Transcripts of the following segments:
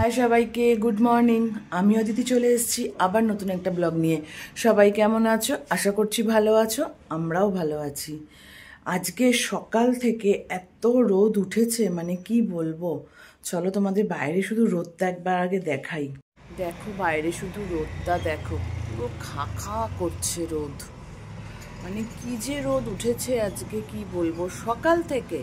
High সবাইকে, good morning. আমি অদিতি চলে এসেছি আবার নতুন একটা ব্লগ নিয়ে। সবাই কেমন আছো? আশা করছি ভালো আছো, আমরাও ভালো আছি। আজকে সকাল থেকে এত রোদ উঠেছে, মানে কি বলবো। চলো তোমাদের বাইরে শুধু রোদটা একবার আগে দেখাই। দেখো বাইরে শুধু রোদটা দেখো, পুরো খা খা করছে রোদ। মানে কি যে রোদ উঠেছে আজকে, কি বলবো। সকাল থেকে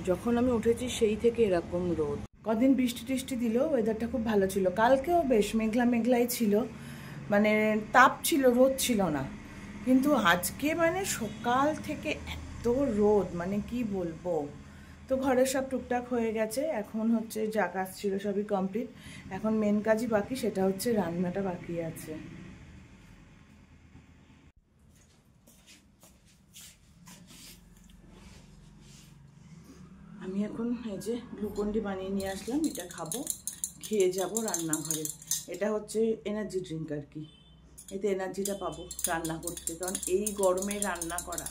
যখন আমি উঠেছি সেই থেকে এরকম রোদ। কদিন বৃষ্টি টিষ্টি দিল, ওয়েদারটা খুব ভালো ছিল। কালকেও বেশ মেঘলা মেঘলাই ছিল, মানে তাপ ছিল, রোদ ছিল না। কিন্তু আজকে মানে সকাল থেকে এত রোদ, মানে কি বলবো। তো ঘরের সব টুকটাক হয়ে গেছে, এখন হচ্ছে যা কাজ ছিল সবই কমপ্লিট। এখন মেন কাজই বাকি, সেটা হচ্ছে রান্নাটা বাকি আছে। আমি এখন এই যে গ্লুকন্ডি বানিয়ে নিয়ে আসলাম, এটা খাবো, খেয়ে যাব রান্নাঘরে। এটা হচ্ছে এনার্জি ড্রিঙ্ক আর কি, এতে এনার্জিটা পাবো রান্না করতে। কারণ এই গরমে রান্না করা,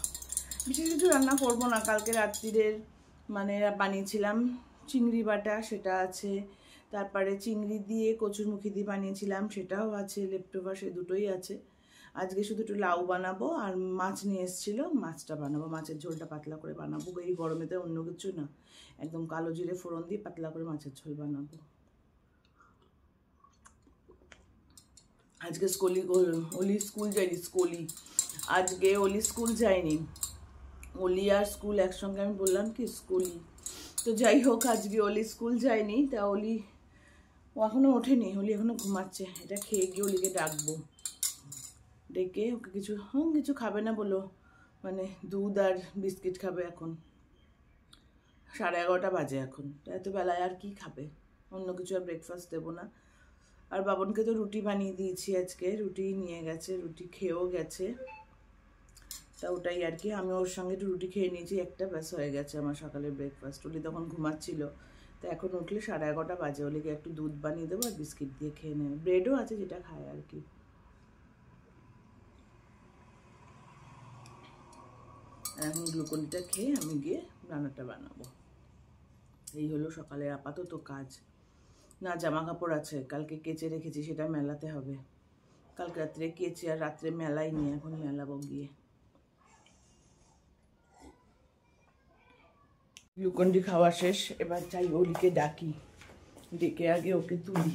বিশেষ কিছু রান্না করবো না। কালকে রাত্রিরের মানে বানিয়েছিলাম চিংড়ি বাটা, সেটা আছে। তারপরে চিংড়ি দিয়ে কচুরমুখী দিয়ে বানিয়েছিলাম, সেটাও আছে। লেফটোভার, সে দুটোই আছে। আজকে শুধু একটু লাউ বানাবো, আর মাছ নিয়ে এসেছিলো, মাছটা বানাবো। মাছের ঝোলটা পাতলা করে বানাবো, এই গরমেতে অন্য কিছু না, একদম কালো জিরে ফোড়ন দিয়ে পাতলা করে মাছের ঝোল বানাবো। আজকে ওলি স্কুল যায়নি। আজকে ওলি স্কুল যায়নি। ওলি আর স্কুল একসঙ্গে আমি বললাম কি, স্কুলই তো। যাই হোক, আজকে ওলি স্কুল যায়নি। তা ওলি ও এখনও ওঠেনি, ওলি এখনও ঘুমাচ্ছে। এটা খেয়ে গিয়ে ওলিকে ডাকবো, ডেকে ওকে কিছু খাবে না বলো, মানে দুধ আর বিস্কিট খাবে। এখন 11:30 বাজে এখন, এত বেলায় আর কি খাবে। অন্য কিছু আর ব্রেকফাস্ট দেবো না। আর বাবনকে তো রুটি বানিয়ে দিয়েছি আজকে, রুটি নিয়ে গেছে, রুটি খেয়েও গেছে। তা ওটাই আর কি, আমি ওর সঙ্গে একটু রুটি খেয়ে নিয়েছি একটা, ব্যাস হয়ে গেছে আমার সকালের ব্রেকফাস্ট। ওলি তখন ঘুমাচ্ছিল, তো এখন উঠলে 11:30 বাজে। ওলিকে একটু দুধ বানিয়ে দেবো আর বিস্কিট দিয়ে খেয়ে নেবে। ব্রেডও আছে, যেটা খায় আর কি। এখন গ্লুকনটা খেয়ে আমি গিয়ে রান্নাটা বানাবো। এই হলো সকালের আপাতত কাজ। না, জামা কাপড় আছে, কালকে কেচে রেখেছি, সেটা মেলাতে হবে। কালকে রাত্রে কেচে আর রাত্রে মেলাই নিয়ে, এখন মেলাবো গিয়ে। গ্লুকন্ডি খাওয়া শেষ, এবার চাই ওলিকে ডাকি, ডেকে আগে ওকে তুলি।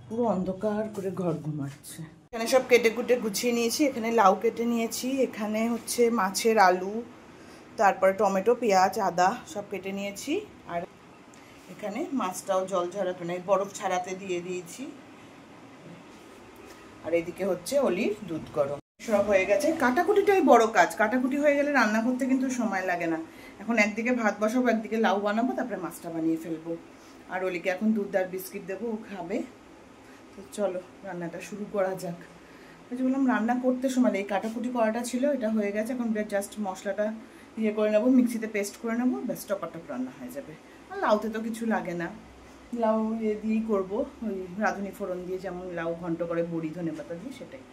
পুরো অন্ধকার করে ঘর ঘুমাচ্ছে। এখানে সব কেটে কুটে গুছিয়ে নিয়েছি। এখানে লাউ কেটে নিয়েছি, এখানে হচ্ছে মাছের আলু, তারপরে টমেটো, পেঁয়াজ, আদা সব কেটে নিয়েছি। আর এখানে মাছটাও জল ঝরাতে নেই, বরফ ছাড়াতে দিয়ে দিয়েছি। আর এদিকে হচ্ছে অলির দুধ গরম। সব হয়ে গেছে। কাটাকুটিটাই বড় কাজ, কাটাকুটি হয়ে গেলে রান্না করতে কিন্তু সময় লাগে না। এখন একদিকে ভাত বসাবো, একদিকে লাউ বানাবো, তারপরে মাছটা বানিয়ে ফেলবো। আর অলিকে এখন দুধ আর বিস্কিট দেবো, ও খাবে। তো চলো রান্নাটা শুরু করা যাক। বললাম রান্না করতে সময় এই কাটাকুটি করাটা ছিল, এটা হয়ে গেছে। এখন জাস্ট মশলাটা ইয়ে করে নেবো, মিক্সিতে পেস্ট করে নেবো, ব্যাস টপাটপ রান্না হয়ে যাবে। আর লাউতে তো কিছু লাগে না, লাউ ইয়ে দিয়েই করবো, ওই রাঁধুনি ফোড়ন দিয়ে, যেমন লাউ ঘন্ট করে বড়ি ধনে পাতা দিয়ে, সেটাই।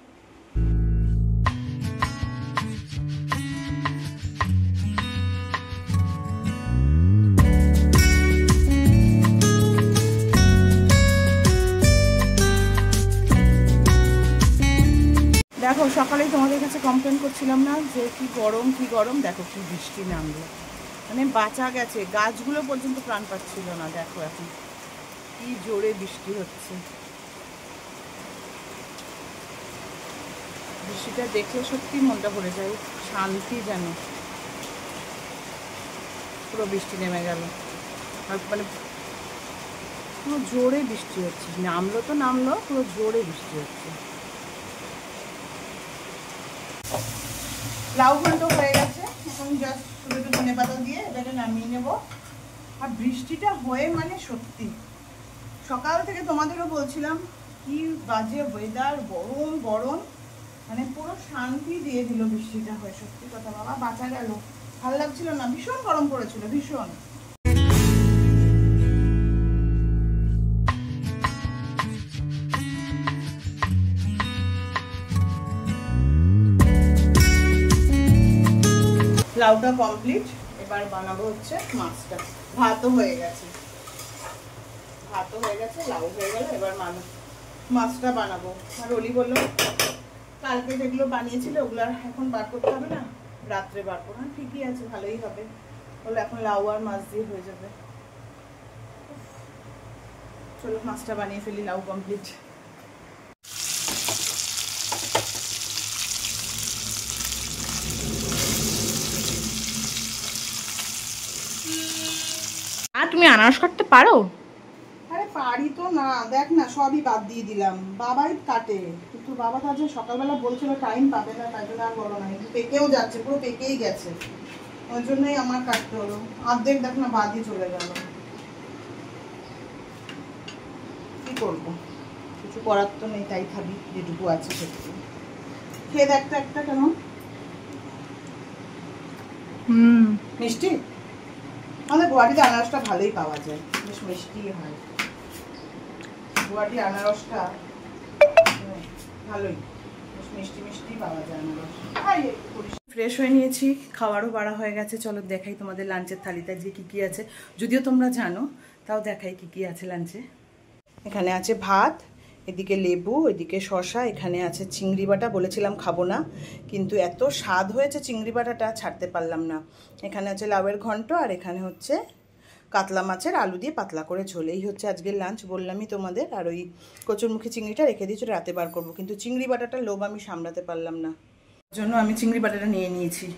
দেখো সকালেই তোমাদের কাছে কমপ্লেন করছিলাম না যে কি গরম, দেখো কি বৃষ্টি নামলো, মানে বাঁচা গেছে। গাছগুলো পর্যন্ত প্রাণ পাচ্ছিল না। দেখো এখন কি জোরে বৃষ্টি হচ্ছে। বৃষ্টিটা দেখলে সত্যি মনটা ভরে যায়, শান্তি যেন। পুরো বৃষ্টি নেমে গেল, আর মানে পুরো জোরে বৃষ্টি হচ্ছে। নামলো তো নামলো, পুরো জোরে বৃষ্টি হচ্ছে। লাউ ঘন্ট হয়ে গেছে, এখন জাস্ট শুধু একটু ধনে পাতা দিয়ে এটাকে নামিয়ে নেব। আর বৃষ্টিটা হয়ে মানে সত্যি সকাল থেকে তোমাদেরও বলছিলাম কি বাজে ওয়েদার, গরম, মানে পুরো শান্তি দিয়ে দিল বৃষ্টিটা হয়ে। সত্যি কথা বাবা, বাঁচা গেল। ভালো লাগছিল না, ভীষণ গরম পড়েছিল, ভীষণ। লাউটা কমপ্লিট, এবার বানাবো হচ্ছে মাছটা। ভাতও হয়ে গেছে, লাউ হয়ে গেল। এবার মাছটা বানাবো। আর অলি বললো কালকে যেগুলো বানিয়েছিল ওগুলো এখন বার করতে হবে না, রাত্রে বার করবো। ঠিকই আছে, ভালোই হবে। বললো এখন লাউ আর মাছ দিয়ে হয়ে যাবে। চলো মাছটা বানিয়ে ফেলি, লাউ কমপ্লিট। আর তুমি আনারস কাটতে পারো? আরে পারি তো না, দেখ না সবই বাদ দিয়ে দিলাম। বাবাই কাটে, কিন্তু বাবা তো আজ সকালবেলা বলছিল টাইম পাবে না, তাই জন্য আর বলো না। পেকেও যাচ্ছে, পুরো পেকেই গেছে, ওই জন্যই আমার কাটতে হলো। অর্ধেক দেখ না বাদই চলে গেল। কি করবো, কিছু করার তো নেই, তাই খাবি যেটুকু আছে সেটুকু খেয়ে দেখতে। একটা কেমন মিষ্টি। আমাদের গুয়াহাটিতে আনারসটা ভালোই পাওয়া যায়, বেশ মিষ্টি হয়। গুয়াহাটি আনারসটা ভালোই, বেশ মিষ্টি মিষ্টি পাওয়া যায় আনারস। ফ্রেশ হয়ে নিয়েছি, খাওয়ারও বাড়া হয়ে গেছে। চলো দেখাই তোমাদের লাঞ্চের থালিতে যে কি কি আছে, যদিও তোমরা জানো, তাও দেখাই কি কি আছে লাঞ্চে। এখানে আছে ভাত, এদিকে লেবু, এদিকে শসা, এখানে আছে চিংড়ি বাটা। বলেছিলাম খাবো না, কিন্তু এত স্বাদ হয়েছে চিংড়ি বাটাটা, ছাড়তে পারলাম না। এখানে আছে লাউয়ের ঘন্ট, আর এখানে হচ্ছে কাতলা মাছের আলু দিয়ে পাতলা করে ঝোল। এই হচ্ছে আজকের লাঞ্চ, বললামই তোমাদের। আর ওই কচুরমুখী চিংড়িটা রেখে দিয়েছি, রাতে বার করবো, কিন্তু চিংড়ি বাটাটা লোভ আমি সামলাতে পারলাম না, জন্য আমি চিংড়ি বাটাটা নিয়ে নিয়েছি।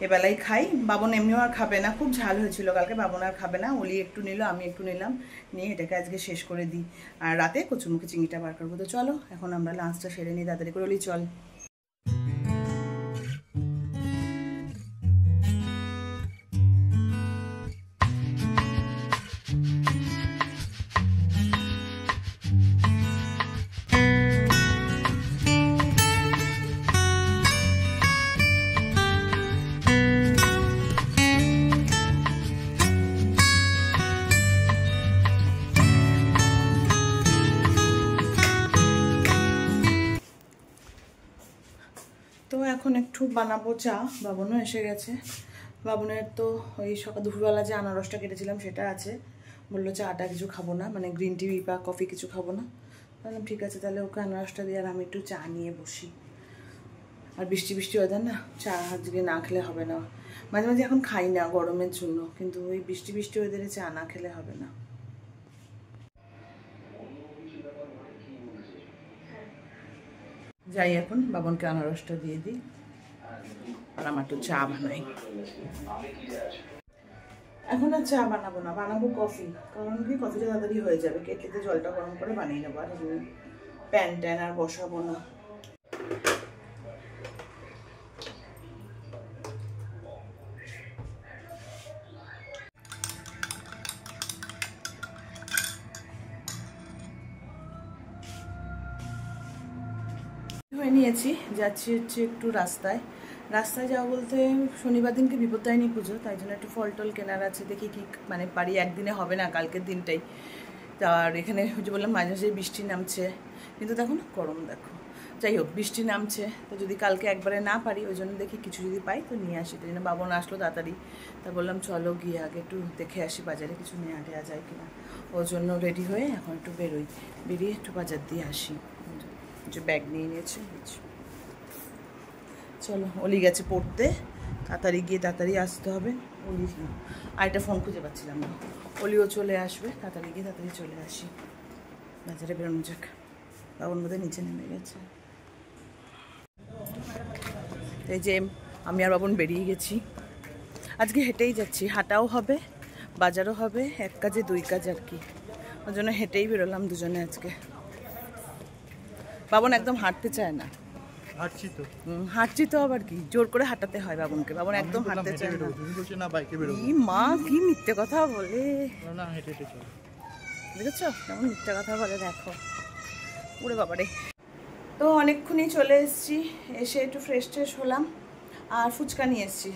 এবেলাই খাই। বাবন এমনিও আর খাবে না, খুব ঝাল হয়েছিল কালকে, বাবন আর খাবে না। ওলি একটু নিল, আমি একটু নিলাম, নিয়ে এটাকে আজকে শেষ করে দিই। আর রাতে কচুরমুখী চিংড়িটা বার করবো। তো চলো এখন আমরা লাঞ্চটা সেরে নিই তাড়াতাড়ি করে। ওলি চল। তো এখন একটু বানাবো চা, বাবনও এসে গেছে। বাবনের তো ওই সকাল দুপুরবেলা যে আনারসটা কেটেছিলাম সেটা আছে, বললো চাটা কিছু খাবো না, মানে গ্রিন টি বা কফি কিছু খাবো না। বললাম ঠিক আছে, তাহলে ওকে আনারসটা দিয়ে আর আমি একটু চা নিয়ে বসি। আর বৃষ্টি বৃষ্টি ওয়েদার না, চা আজকে না খেলে হবে না। মাঝে মাঝে এখন খাই না গরমের জন্য, কিন্তু ওই বৃষ্টি বৃষ্টি ওয়েদারে চা না খেলে হবে না। যাই এখন বাবনকে আনারসটা দিয়ে দিই, আর আমার একটু চা বানাই। এখন আর চা বানাবো না, বানাবো কফি। কারণ কি, কফিটা তাড়াতাড়ি হয়ে যাবে, কেটলিতে জলটা গরম করে বানিয়ে নেবো। আর প্যান ট্যান আর বসাবো না। হয়ে নিয়েছি, যাচ্ছি হচ্ছে একটু রাস্তায় যাওয়া বলতে, শনিবার দিনকে বিপত্তারিণী পুজো, তাই জন্য একটু ফল টল কেনার আছে। দেখি কি মানে পারি, একদিনে হবে না, কালকের দিনটাই। আর এখানে যে বললাম মাঝে মাঝে বৃষ্টি নামছে, কিন্তু দেখো না গরম, দেখো। যাই হোক, বৃষ্টি নামছে, তো যদি কালকে একবারে না পারি, ওই জন্য দেখি কিছু যদি পাই তো নিয়ে আসি। তাই জন্য বাবন আসলো তাড়াতাড়ি, তা বললাম চলো গিয়ে আগে একটু দেখে আসি বাজারে কিছু নেওয়া টেওয়া যায় কিনা। ওর জন্য রেডি হয়ে এখন একটু বেরিয়ে একটু বাজার দিয়ে আসি। যে ব্যাগ নিয়ে নিয়েছে, চলো। অলি গেছে পড়তে, তাড়াতাড়ি গিয়ে তাড়াতাড়ি আসতে হবে। অলি আর একটা ফোন খুঁজে পাচ্ছিলাম না, অলিও চলে আসবে, তাড়াতাড়ি গিয়ে তাড়াতাড়ি চলে আসি। বাজারে বেরোনো যাক। বাবন বোধহয় নিচে নেমে গেছে। এই যে আমি আর বাবন বেরিয়ে গেছি, আজকে হেঁটেই যাচ্ছি। হাঁটাও হবে, বাজারও হবে, এক কাজে দুই কাজ আর কি। ওই জন্য হেঁটেই বেরোলাম দুজনে আজকে। বাবন একদম হাঁটতে চায় না। হাঁটছি তো আবার কি, জোর করে হাঁটাতে হয় বাবনকে। বাবন একদম হাঁটতে চায় না। মা কি মিথ্যে কথা বলে, দেখেছো কেমন মিথ্যে কথা বলে, দেখো পুরো বাবারে। তো অনেকক্ষণই চলে এসেছি, এসে একটু ফ্রেশ ট্রেশ হলাম, আর ফুচকা নিয়ে এসেছি।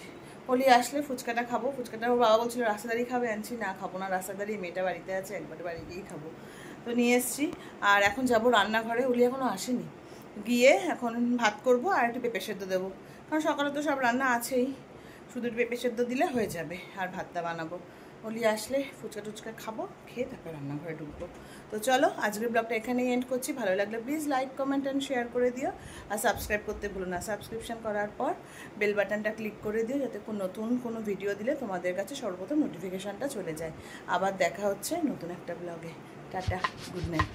অলি আসলে ফুচকাটা খাবো। ফুচকাটা ওর বাবা বলছিল রাস্তা দাঁড়িয়ে খাবে, আনছি না, খাবো না রাস্তা দাঁড়িয়ে, মেয়েটা বাড়িতে আছে, একবারে বাড়ি গিয়েই খাবো। তো নিয়ে এসেছি, আর এখন যাবো রান্নাঘরে। অলি এখনও আসেনি, গিয়ে এখন ভাত করবো আর একটু পেঁপে সেদ্ধ দেবো, কারণ সকালে তো সব রান্না আছেই, শুধু পেঁপে সেদ্ধ দিলে হয়ে যাবে। আর ভাতটা বানাবো, হোলি আসলে ফুচকা টুচকা খাবো, খেয়ে তারপরে রান্নাঘরে ঢুকবো। তো চলো আজকের ব্লগটা এখানেই এন্ড করছি। ভালো লাগলে please like comment and share করে দিও, আর সাবস্ক্রাইব করতে ভুলো না। সাবস্ক্রিপশন করার পর বেল বাটনটা ক্লিক করে দিও, যাতে নতুন কোনো ভিডিও দিলে তোমাদের কাছে সর্বপ্রথম নোটিফিকেশানটা চলে যায়। আবার দেখা হচ্ছে নতুন একটা ব্লগে। Tata, good night.